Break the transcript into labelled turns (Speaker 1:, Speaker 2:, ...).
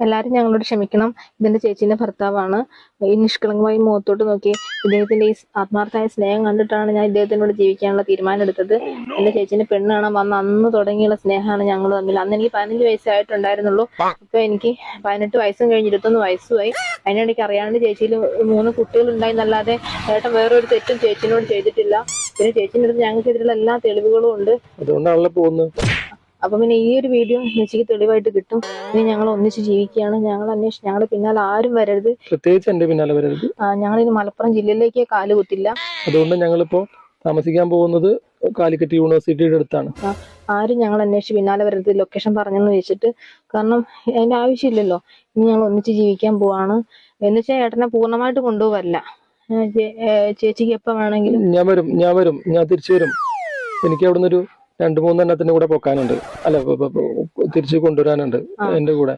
Speaker 1: എല്ലാവരും ഞങ്ങളോട് ക്ഷമിക്കണം. ഇതെന്റെ ചേച്ചീന്റെ ഭർത്താവാണ്. ഈ നിഷ്കളങ്കമായി മുഖത്തോട്ട് നോക്കി ഇദ്ദേഹത്തിന്റെ ഈ ആത്മാർത്ഥമായ സ്നേഹം കണ്ടിട്ടാണ് ഞാൻ ഇദ്ദേഹത്തിനോട് ജീവിക്കാനുള്ള തീരുമാനം എടുത്തത്. എന്റെ ചേച്ചീന്റെ പെണ്ണ് കാണാൻ വന്ന അന്ന് തുടങ്ങിയുള്ള സ്നേഹമാണ് ഞങ്ങൾ തമ്മിൽ. അന്ന് എനിക്ക് 15 വയസ്സായിട്ടുണ്ടായിരുന്നുള്ളൂ. ഇപ്പൊ എനിക്ക് 18 വയസ്സും കഴിഞ്ഞ് 21 വയസ്സുമായി. അതിനിടയ്ക്ക് അറിയാണ്ട് ചേച്ചിയിൽ 3 കുട്ടികളുണ്ടായിന്നല്ലാതെ ഏട്ടൻ വേറൊരു തെറ്റും ചേച്ചിനോട് ചെയ്തിട്ടില്ല. പിന്നെ ചേച്ചിന്റെ അടുത്ത് ഞങ്ങൾക്കെതിരെയുള്ള എല്ലാ തെളിവുകളും ഉണ്ട്.
Speaker 2: അതുകൊണ്ടാണല്ലോ പോകുന്നത്.
Speaker 1: അപ്പൊ പിന്നെ ഈ ഒരു വീഡിയോ ചേച്ചിക്ക് തെളിവായിട്ട് കിട്ടും. ഇനി ഞങ്ങൾ ഒന്നിച്ച് ജീവിക്കുകയാണ്. ഞങ്ങൾ അന്വേഷിച്ച് ഞങ്ങളുടെ പിന്നാലെ ആരും വരരുത്.
Speaker 2: പ്രത്യേകിച്ച് എന്റെ പിന്നാലെ വരരുത്.
Speaker 1: ഞങ്ങൾ ഇനി മലപ്പുറം ജില്ലയിലേക്ക് കാല് കുത്തില്ല.
Speaker 2: അതുകൊണ്ട് ഞങ്ങളിപ്പോ താമസിക്കാൻ പോകുന്നത് കാലിക്കറ്റ് യൂണിവേഴ്സിറ്റിയുടെ അടുത്താണ്.
Speaker 1: ആരും ഞങ്ങൾ അന്വേഷിച്ച് പിന്നാലെ വരരുത്. ലൊക്കേഷൻ പറഞ്ഞെന്ന് വെച്ചിട്ട്. കാരണം അതിന്റെ ആവശ്യമില്ലല്ലോ. ഇനി ഞങ്ങൾ ഒന്നിച്ച് ജീവിക്കാൻ പോവാണ്. എന്നുവെച്ചാൽ ഏട്ടനെ പൂർണ്ണമായിട്ട് കൊണ്ടുപോവല്ല. ചേച്ചിക്ക് എപ്പോ വേണമെങ്കിലും
Speaker 2: ഞാൻ വരും ഞാൻ തിരിച്ചു വരും. എനിക്ക് അവിടുന്ന് ഒരു 2-3 എണ്ണത്തിന്റെ കൂടെ പൊക്കാനുണ്ട്. അല്ല, തിരിച്ചു കൊണ്ടുവരാനുണ്ട് എന്റെ കൂടെ.